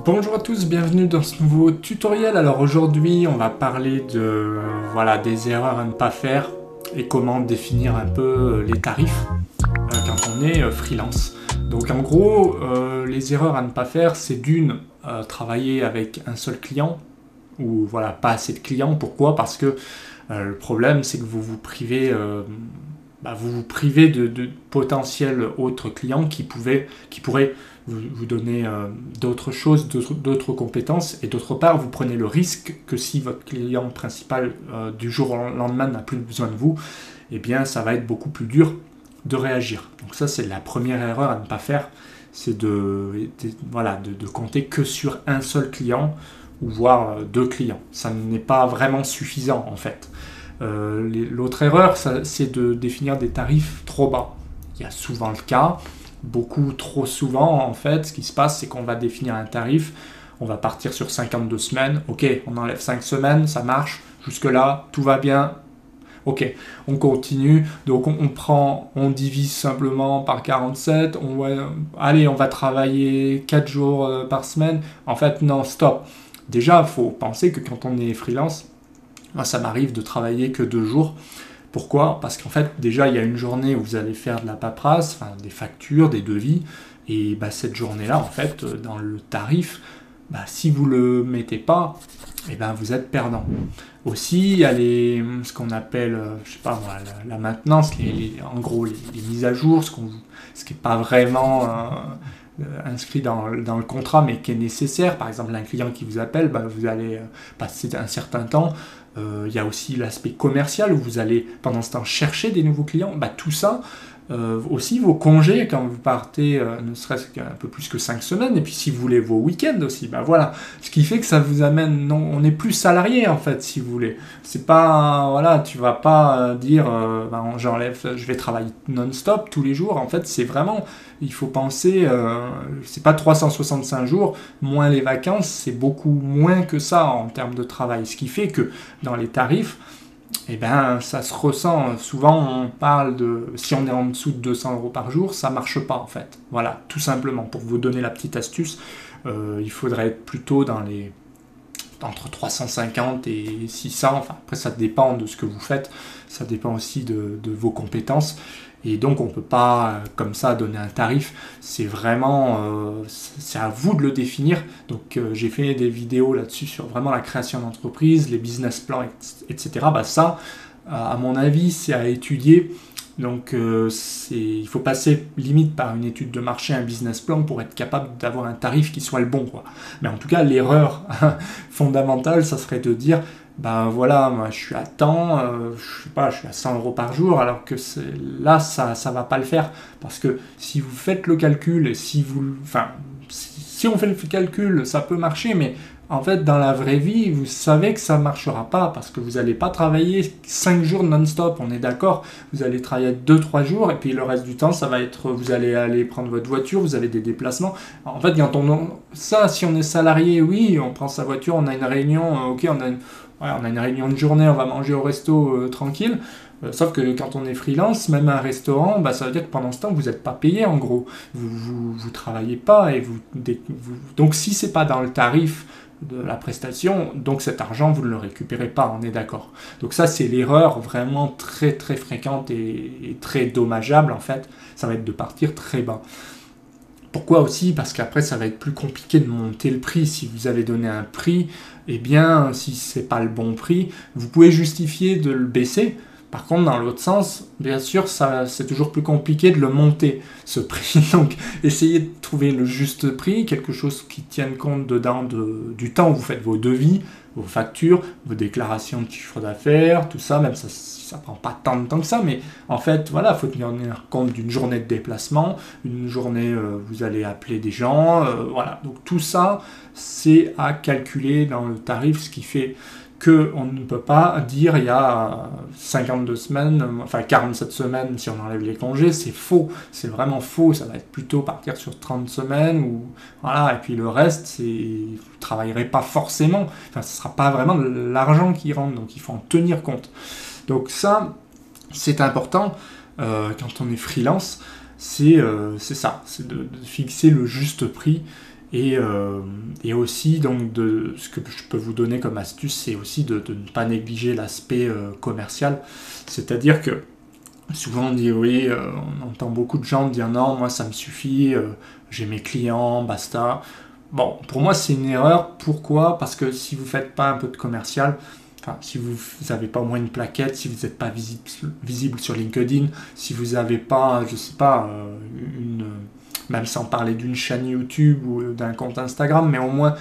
Bonjour à tous, bienvenue dans ce nouveau tutoriel. Alors aujourd'hui, on va parler de des erreurs à ne pas faire et comment définir un peu les tarifs quand on est freelance. Donc en gros, les erreurs à ne pas faire, c'est d'une, travailler avec un seul client ou voilà, pas assez de clients. Pourquoi? Parce que le problème, c'est que vous vous privez de potentiels autres clients qui pourraient vous donner d'autres choses, d'autres compétences, et d'autre part, vous prenez le risque que si votre client principal du jour au lendemain n'a plus besoin de vous, eh bien, ça va être beaucoup plus dur de réagir. Donc ça, c'est la première erreur à ne pas faire, c'est de compter que sur un seul client, ou voire deux clients. Ça n'est pas vraiment suffisant, en fait. L'autre erreur, c'est de définir des tarifs trop bas. Il y a souvent le cas, beaucoup trop souvent en fait, ce qui se passe, c'est qu'on va définir un tarif, on va partir sur 52 semaines, ok, on enlève 5 semaines, ça marche, jusque-là, tout va bien, ok, on continue, donc on divise simplement par 47, allez, on va travailler 4 jours par semaine, en fait, non, stop. Déjà, il faut penser que quand on est freelance, moi, ça m'arrive de travailler que 2 jours. Pourquoi? Parce qu'en fait, déjà, il y a une journée où vous allez faire de la paperasse, enfin, des factures, des devis, et cette journée-là, en fait, dans le tarif, si vous ne le mettez pas, vous êtes perdant. Aussi, il y a ce qu'on appelle, je sais pas moi, la maintenance, en gros, les mises à jour, ce qui n'est pas vraiment inscrit dans le contrat, mais qui est nécessaire. Par exemple, un client qui vous appelle, vous allez passer un certain temps. Il y a aussi l'aspect commercial où vous allez pendant ce temps chercher des nouveaux clients. Tout ça, aussi vos congés quand vous partez, ne serait-ce qu'un peu plus que 5 semaines, et puis si vous voulez vos week-ends aussi, voilà. Ce qui fait que ça vous amène, non, on n'est plus salarié en fait, si vous voulez. C'est pas, voilà, tu vas pas dire, je vais travailler non-stop tous les jours. En fait, c'est vraiment, il faut penser, c'est pas 365 jours, moins les vacances, c'est beaucoup moins que ça en termes de travail. Ce qui fait que dans les tarifs, ça se ressent. Souvent, on parle de... Si on est en dessous de 200 € par jour, ça marche pas, en fait. Voilà, tout simplement. Pour vous donner la petite astuce, il faudrait être plutôt entre 350 et 600. Enfin, après, ça dépend de ce que vous faites. Ça dépend aussi de vos compétences. Et donc, on ne peut pas, comme ça, donner un tarif. C'est vraiment... c'est à vous de le définir. Donc, j'ai fait des vidéos là-dessus sur vraiment la création d'entreprise, les business plans, etc. Ça, à mon avis, c'est à étudier. Donc, il faut passer limite par une étude de marché, un business plan, pour être capable d'avoir un tarif qui soit le bon, quoi. Mais en tout cas, l'erreur fondamentale, ça serait de dire... moi je suis à temps, je sais pas, je suis à 100 € par jour, alors que là ça va pas le faire, parce que si vous faites le calcul, et si on fait le calcul, ça peut marcher, mais en fait dans la vraie vie, vous savez que ça marchera pas, parce que vous n'allez pas travailler 5 jours non-stop, on est d'accord, vous allez travailler 2-3 jours, et puis le reste du temps, ça va être, vous allez aller prendre votre voiture, vous avez des déplacements. En fait, si on est salarié, oui, on prend sa voiture, on a une réunion, ok, on a une réunion de journée, on va manger au resto tranquille. Sauf que quand on est freelance, même un restaurant, ça veut dire que pendant ce temps, vous n'êtes pas payé en gros. Vous travaillez pas et donc si c'est pas dans le tarif de la prestation, donc cet argent, vous ne le récupérez pas, on est d'accord. Donc ça, c'est l'erreur vraiment très très fréquente et très dommageable en fait. Ça va être de partir très bas. Pourquoi aussi? Parce qu'après, ça va être plus compliqué de monter le prix. Si vous avez donné un prix, si c'est pas le bon prix, vous pouvez justifier de le baisser. Par contre, dans l'autre sens, bien sûr, c'est toujours plus compliqué de le monter, ce prix. Donc, essayez de trouver le juste prix, quelque chose qui tienne compte du temps où vous faites vos devis, vos factures, vos déclarations de chiffre d'affaires, tout ça, même ça prend pas tant de temps que ça, mais en fait, il faut tenir compte d'une journée de déplacement, une journée, vous allez appeler des gens, Donc tout ça, c'est à calculer dans le tarif, ce qui fait qu'on ne peut pas dire il y a 52 semaines, 47 semaines si on enlève les congés, c'est faux, c'est vraiment faux, ça va être plutôt partir sur 30 semaines, et puis le reste, vous ne travaillerez pas forcément, ce ne sera pas vraiment de l'argent qui rentre, donc il faut en tenir compte. Donc ça, c'est important, quand on est freelance, c'est ça, c'est de fixer le juste prix, Et aussi, donc, ce que je peux vous donner comme astuce, c'est aussi de ne pas négliger l'aspect commercial. C'est-à-dire que souvent on dit oui, on entend beaucoup de gens dire non, moi ça me suffit, j'ai mes clients, basta. Bon, pour moi c'est une erreur. Pourquoi? Parce que si vous ne faites pas un peu de commercial, enfin, si vous n'avez pas au moins une plaquette, si vous n'êtes pas visible sur LinkedIn, si vous n'avez pas, je sais pas, même sans parler d'une chaîne YouTube ou d'un compte Instagram, mais au moins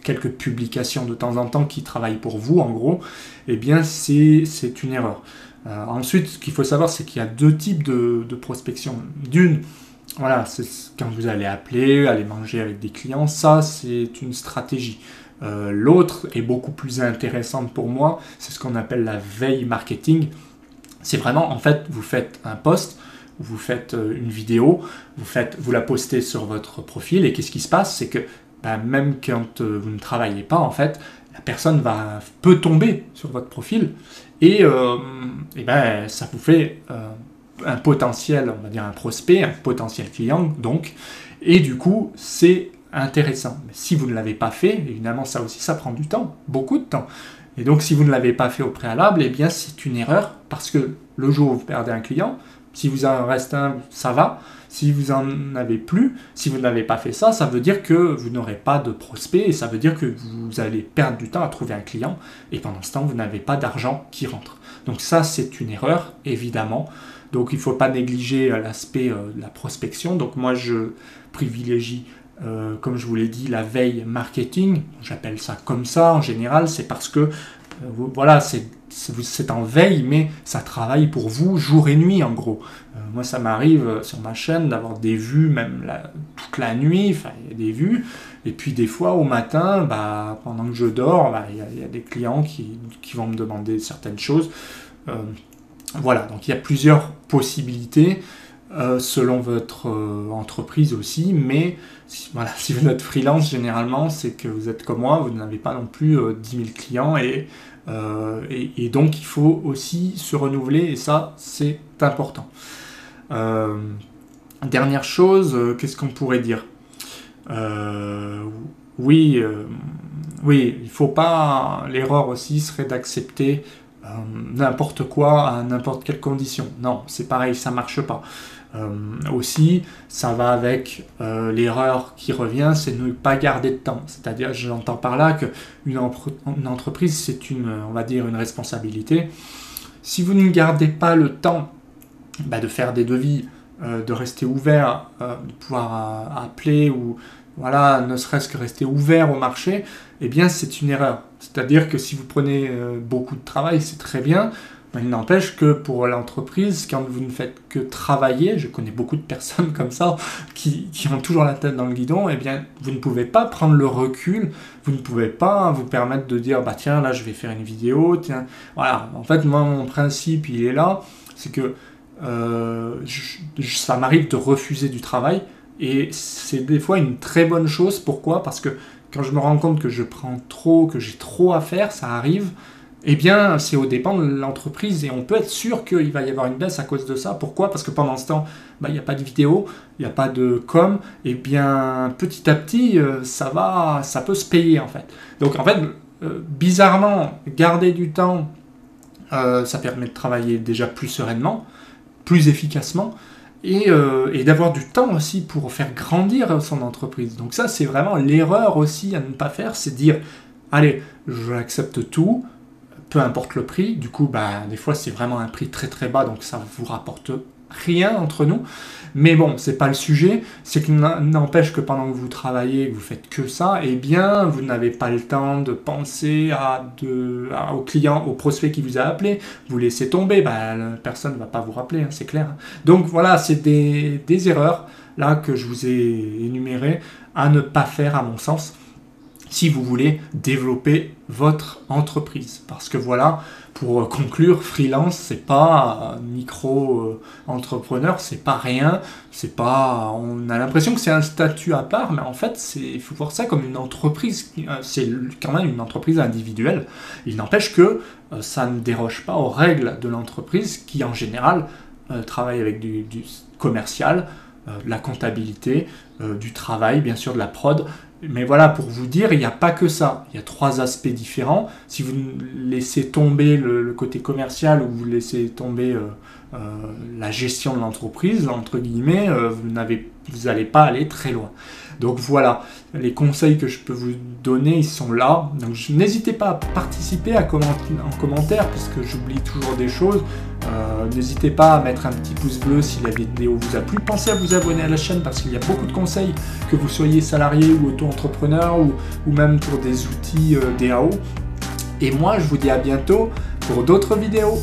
quelques publications de temps en temps qui travaillent pour vous, en gros, eh bien c'est une erreur. Ensuite, ce qu'il faut savoir, c'est qu'il y a deux types de prospection. D'une, voilà, c'est quand vous allez appeler, aller manger avec des clients, ça c'est une stratégie. L'autre est beaucoup plus intéressante pour moi, c'est ce qu'on appelle la veille marketing. C'est vraiment, en fait, vous faites un post, vous faites une vidéo, vous la postez sur votre profil, et qu'est-ce qui se passe? C'est que même quand vous ne travaillez pas, en fait, la personne peut tomber sur votre profil, et ça vous fait un potentiel, on va dire un prospect, un potentiel client, donc, et du coup, c'est intéressant. Mais si vous ne l'avez pas fait, évidemment, ça aussi, ça prend du temps, beaucoup de temps. Et donc, si vous ne l'avez pas fait au préalable, eh bien, c'est une erreur, parce que le jour où vous perdez un client, si vous en reste un, ça va. Si vous en avez plus, si vous n'avez pas fait ça, ça veut dire que vous n'aurez pas de prospect et ça veut dire que vous allez perdre du temps à trouver un client et pendant ce temps, vous n'avez pas d'argent qui rentre. Donc ça, c'est une erreur, évidemment. Donc il ne faut pas négliger l'aspect de la prospection. Donc moi, je privilégie, comme je vous l'ai dit, la veille marketing. J'appelle ça comme ça en général. C'est parce que voilà, c'est en veille, mais ça travaille pour vous jour et nuit en gros. Moi, ça m'arrive sur ma chaîne d'avoir des vues, même toute la nuit, enfin, il y a des vues. Et puis des fois, au matin, pendant que je dors, il y a des clients qui vont me demander certaines choses. Voilà, donc il y a plusieurs possibilités selon votre entreprise aussi, mais voilà, si vous êtes freelance, généralement, c'est que vous êtes comme moi, vous n'avez pas non plus 10 000 clients et donc il faut aussi se renouveler et ça, c'est important. Dernière chose, qu'est-ce qu'on pourrait dire? Oui, il faut pas. L'erreur aussi serait d'accepter n'importe quoi à n'importe quelle condition. Non, c'est pareil, ça marche pas. Aussi, ça va avec l'erreur qui revient, c'est de ne pas garder de temps. C'est-à-dire, j'entends par là qu'une entreprise, c'est on va dire, une responsabilité. Si vous ne gardez pas le temps de faire des devis, de rester ouvert, de pouvoir appeler ou voilà, ne serait-ce que rester ouvert au marché, eh bien c'est une erreur. C'est-à-dire que si vous prenez beaucoup de travail, c'est très bien, mais il n'empêche que pour l'entreprise, quand vous ne faites que travailler, je connais beaucoup de personnes comme ça qui ont toujours la tête dans le guidon, eh bien vous ne pouvez pas prendre le recul, vous ne pouvez pas vous permettre de dire tiens là je vais faire une vidéo, tiens voilà. En fait moi mon principe il est là, c'est que ça m'arrive de refuser du travail et c'est des fois une très bonne chose. Pourquoi? Parce que quand je me rends compte que je prends trop, que j'ai trop à faire, ça arrive, eh bien c'est au dépend de l'entreprise et on peut être sûr qu'il va y avoir une baisse à cause de ça. Pourquoi? Parce que pendant ce temps, il n'y a pas de vidéo, il n'y a pas de com, et bien petit à petit ça peut se payer en fait. Donc en fait, bizarrement, garder du temps, ça permet de travailler déjà plus sereinement, plus efficacement et d'avoir du temps aussi pour faire grandir son entreprise. Donc ça, c'est vraiment l'erreur aussi à ne pas faire, c'est dire, allez, j'accepte tout, peu importe le prix. Du coup, des fois, c'est vraiment un prix très très bas, donc ça vous rapporte rien entre nous. Mais bon, c'est pas le sujet. C'est que n'empêche que pendant que vous travaillez, que vous faites que ça, eh bien, vous n'avez pas le temps de penser au client, au prospect qui vous a appelé. Vous laissez tomber, la personne ne va pas vous rappeler, c'est clair. Donc voilà, c'est des erreurs là que je vous ai énumérées à ne pas faire à mon sens si vous voulez développer votre entreprise. Parce que voilà, pour conclure, freelance, c'est pas micro-entrepreneur, c'est pas rien, on a l'impression que c'est un statut à part, mais en fait, il faut voir ça comme une entreprise, c'est quand même une entreprise individuelle. Il n'empêche que ça ne déroge pas aux règles de l'entreprise qui, en général, travaille avec du commercial, de la comptabilité, du travail, bien sûr de la prod, Mais voilà, pour vous dire, il n'y a pas que ça. Il y a 3 aspects différents. Si vous laissez tomber le côté commercial ou vous laissez tomber la gestion de l'entreprise, entre guillemets, vous n'allez pas aller très loin. Donc voilà, les conseils que je peux vous donner, ils sont là. Donc n'hésitez pas à participer en commentaire, puisque j'oublie toujours des choses. N'hésitez pas à mettre un petit pouce bleu si la vidéo vous a plu. Pensez à vous abonner à la chaîne parce qu'il y a beaucoup de conseils, que vous soyez salarié ou auto-entrepreneur ou même pour des outils DAO. Et moi, je vous dis à bientôt pour d'autres vidéos.